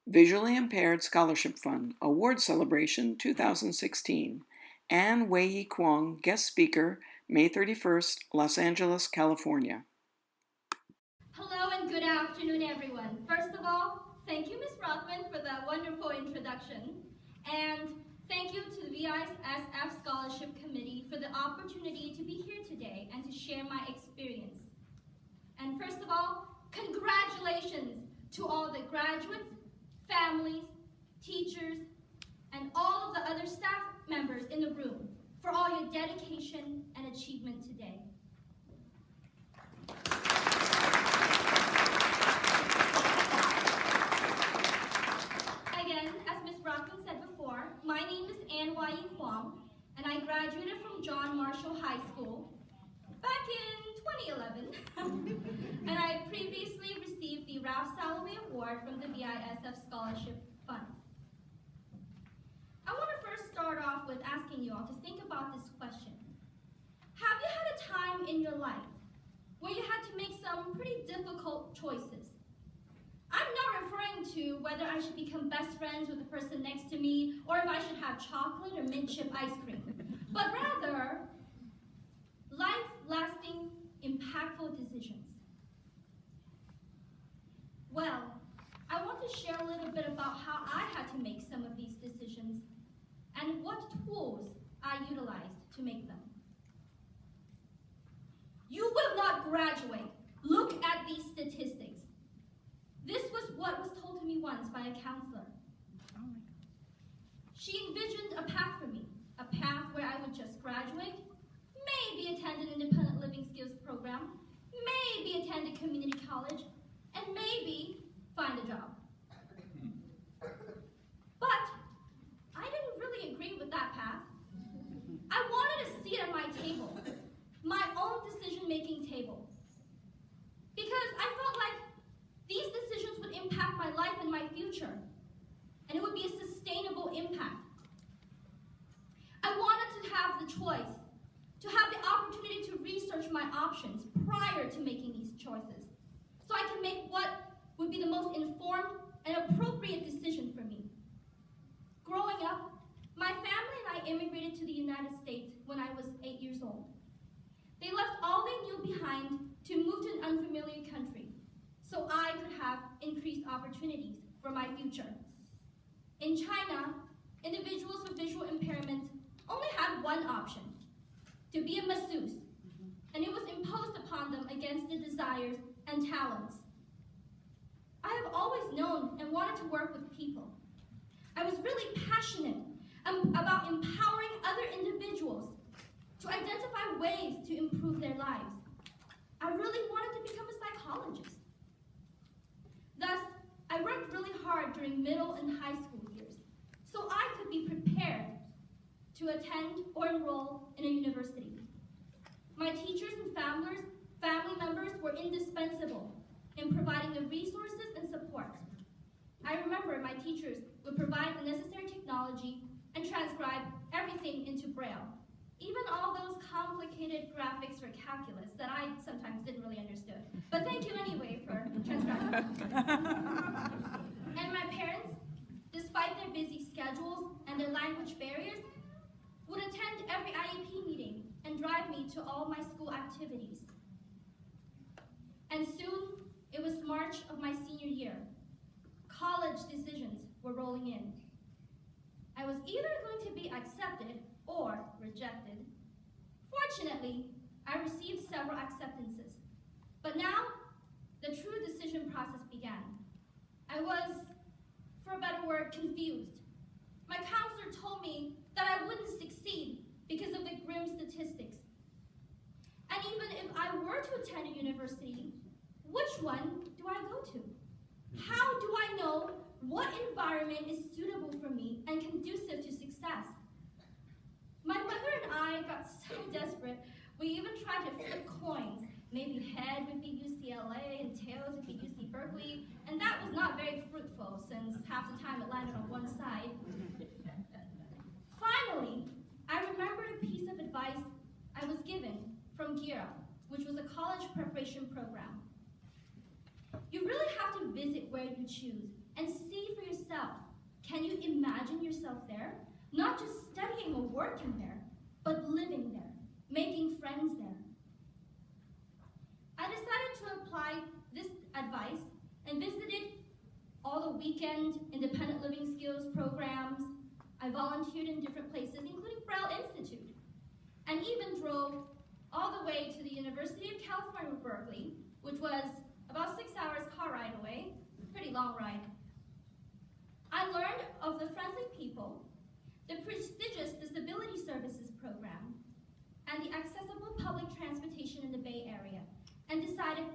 Visually Impaired Scholarship Fund Award Celebration 2016. Anne Wei Kwong, guest speaker, May 31st, Los Angeles, California. Hello and good afternoon, everyone. First of all, thank you, Ms. Rothman, for that wonderful introduction. And thank you to the VISF Scholarship Committee for the opportunity to be here today and to share my experience. And first of all, congratulations to all the graduates, families, teachers, and all of the other staff members in the room for all your dedication and achievement today. Again, as Ms. Rothman said before, my name is Anne Wei Kwong, and I graduated from John Marshall High School back in 2011, and I previously received the Ralph Salloway Award from the VISF Scholarship Fund. I want to first start off with asking you all to think about this question. Have you had a time in your life where you had to make some pretty difficult choices? I'm not referring to whether I should become best friends with the person next to me or if I should have chocolate or mint chip ice cream, but rather life-lasting, impactful decisions. Well, I want to share a little bit about how I had to make some of these decisions and what tools I utilized to make them. You will not graduate. Look at these statistics. This was what was told to me once by a counselor. She envisioned a path for me, a path where I would just graduate, maybe attend an independent living skills program, maybe attend a community college, and maybe find a job. But I didn't really agree with that path. I wanted a seat at my table, my own decision-making table, because I felt like these decisions would impact my life and my future, and it would be a sustainable impact. I wanted to have the choice, to have the opportunity to research my options prior to making these choices, so I can make what would be the most informed and appropriate decision for me. Growing up, my family and I immigrated to the United States when I was 8 years old. They left all they knew behind to move to an unfamiliar country, so I could have increased opportunities for my future. In China, individuals with visual impairments only had one option, to be a masseuse, and it was imposed upon them against their desires and talents. I have always known and wanted to work with people. I was really passionate about empowering other individuals to identify ways to improve their lives. I really wanted to become a psychologist. Thus, I worked really hard during middle and high school years so I could be prepared to attend or enroll in a university. My teachers and family members were indispensable in providing the resources and support. I remember my teachers would provide the necessary technology and transcribe everything into Braille, even all those complicated graphics for calculus that I sometimes didn't really understand. But thank you anyway for transcribing. And my parents, despite their busy schedules and their language barriers, would attend every IEP meeting and drive me to all my school activities. And soon, it was March of my senior year. College decisions were rolling in. I was either going to be accepted or rejected. Fortunately, I received several acceptances. But now, the true decision process began. I was, for a better word, confused. My counselor told me that I wouldn't succeed because of the grim statistics. And even if I were to attend a university, which one do I go to? How do I know what environment is suitable for me and conducive to success? My mother and I got so desperate, we even tried to flip coins. Maybe head would be UCLA and tails would be UC Berkeley, and that was not very fruitful since half the time it landed on one side. Finally, I remembered a piece of advice I was given from GEAR, which was a college preparation program. You really have to visit where you choose and see for yourself of working there, but living there, making friends there. I decided to apply this advice and visited all the weekend independent living skills programs. I volunteered in different places, including Braille Institute, and even drove all the way to the University of California, Berkeley, which was about 6 hours car ride away, pretty long ride. I learned of the friendly people, the prestigious disability services program, and the accessible public transportation in the Bay Area, and decided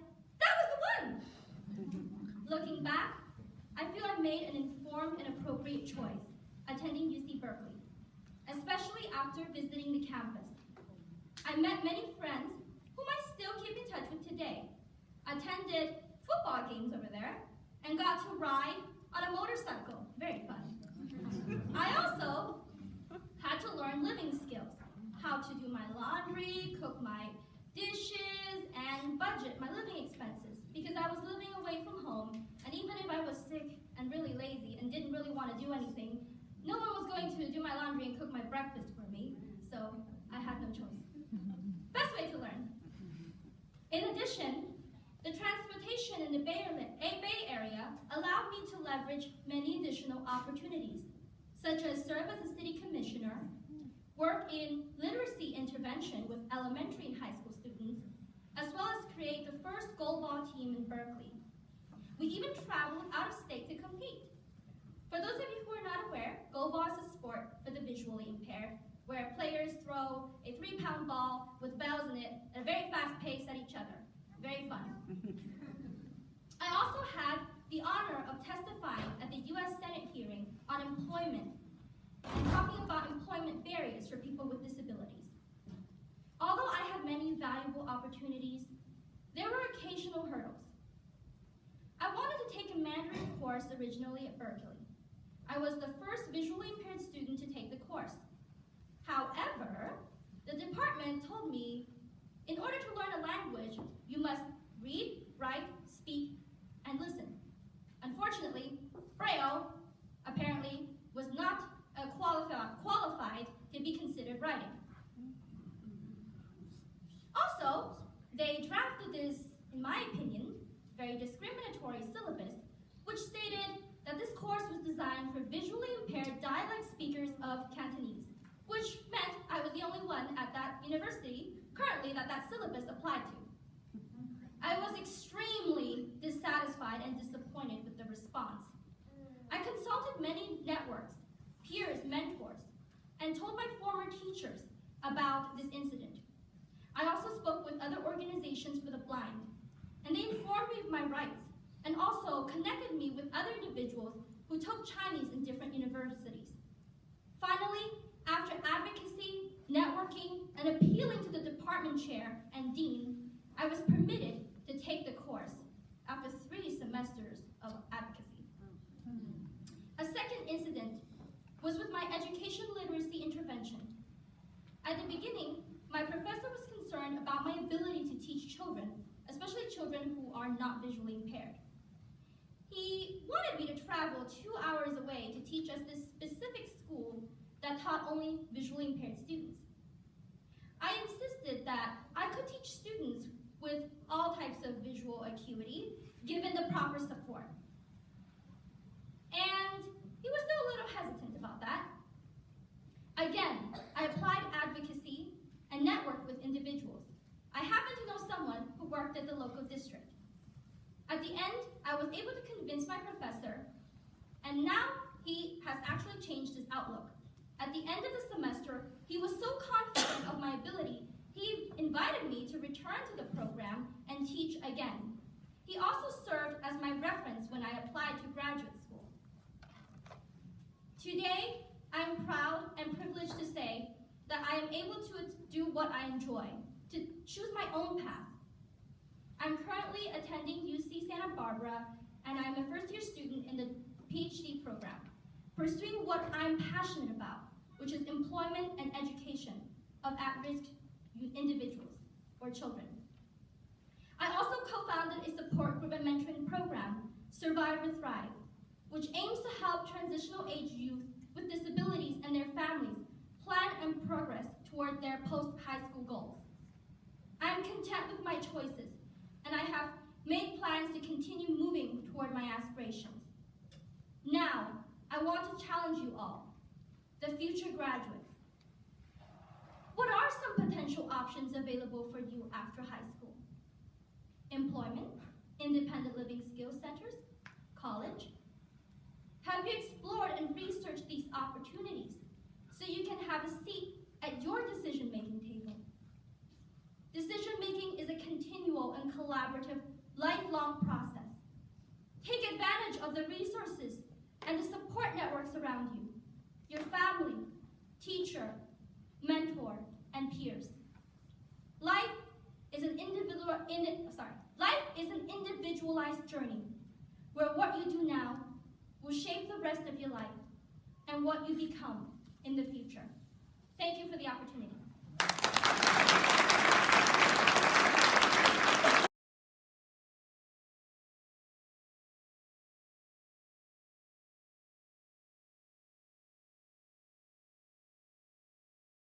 that was the one! Looking back, I feel I made an informed and appropriate choice attending UC Berkeley, especially after visiting the campus. I met many friends whom I still keep in touch with today, attended football games over there, and got to ride on a motorcycle. Very fun. I also had to learn living skills, how to do my laundry, cook my dishes, and budget my living expenses, because I was living away from home, and even if I was sick and really lazy and didn't really want to do anything, no one was going to do my laundry and cook my breakfast for me, so I had no choice. Best way to learn. In addition, the transportation in the Bay Area allowed me to leverage many additional opportunities, such as serve as a city commissioner, work in literacy intervention with elementary and high school students, as well as create the first goalball team in Berkeley. We even traveled out of state to compete. For those of you who are not aware, goalball is a sport for the visually impaired, where players throw a 3-pound ball with bells in it at a very fast pace at each other. Very fun. I also had the honor of testifying at the U.S. Senate hearing on employment and talking about employment barriers for people with disabilities. Although I had many valuable opportunities, there were occasional hurdles. I wanted to take a Mandarin course originally at Berkeley. I was the first visually impaired student to take the course. However, the department told me, in order to learn a language, you must read, write, speak, and listen. Unfortunately, Braille apparently was not qualified to be considered writing. Also, they drafted this, in my opinion, very discriminatory syllabus, which stated that this course was designed for visually impaired dialect speakers of Cantonese, which meant I was the only one at that university currently that syllabus applied to. I was extremely dissatisfied and disappointed with the response. I consulted many networks, peers, mentors, and told my former teachers about this incident. I also spoke with other organizations for the blind, and they informed me of my rights, and also connected me with other individuals who took Chinese in different universities. Finally, after advocacy, networking, and appealing to the department chair and dean, I was permitted to take the course after 3 semesters of advocacy. A second incident was with my education literacy intervention. At the beginning, my professor was concerned about my ability to teach children, especially children who are not visually impaired. He wanted me to travel 2 hours away to teach us this specific school that taught only visually impaired students. I insisted that I could teach students with all types of visual acuity, given the proper support. And he was still a little hesitant about that. Again, I applied advocacy and networked with individuals. I happened to know someone who worked at the local district. At the end, I was able to convince my professor, and now he has actually changed his outlook. At the end of the semester, he was so confident of my ability, he invited me to return to the program and teach again. He also served as my reference when I applied to graduate school. Today, I am proud and privileged to say that I am able to do what I enjoy, to choose my own path. I'm currently attending UC Santa Barbara, and I'm a first-year student in the PhD program, pursuing what I'm passionate about, which is employment and education of at-risk individuals or children. I also co-founded a support group and mentoring program, Survive or Thrive, which aims to help transitional age youth with disabilities and their families plan toward their post-high school goals. I am content with my choices, and I have made plans to continue moving toward my aspirations. Now, I want to challenge you all, the future graduates. What are some potential options available for you after high school? Employment, independent living skills centers, college? Have you explored and researched these opportunities so you can have a seat at your decision-making table? Decision-making is a continual and collaborative, lifelong process. Take advantage of the resources and the support networks around you, your family, teacher, mentor, and peers. Life is an individualized journey where what you do now will shape the rest of your life and what you become in the future. Thank you for the opportunity.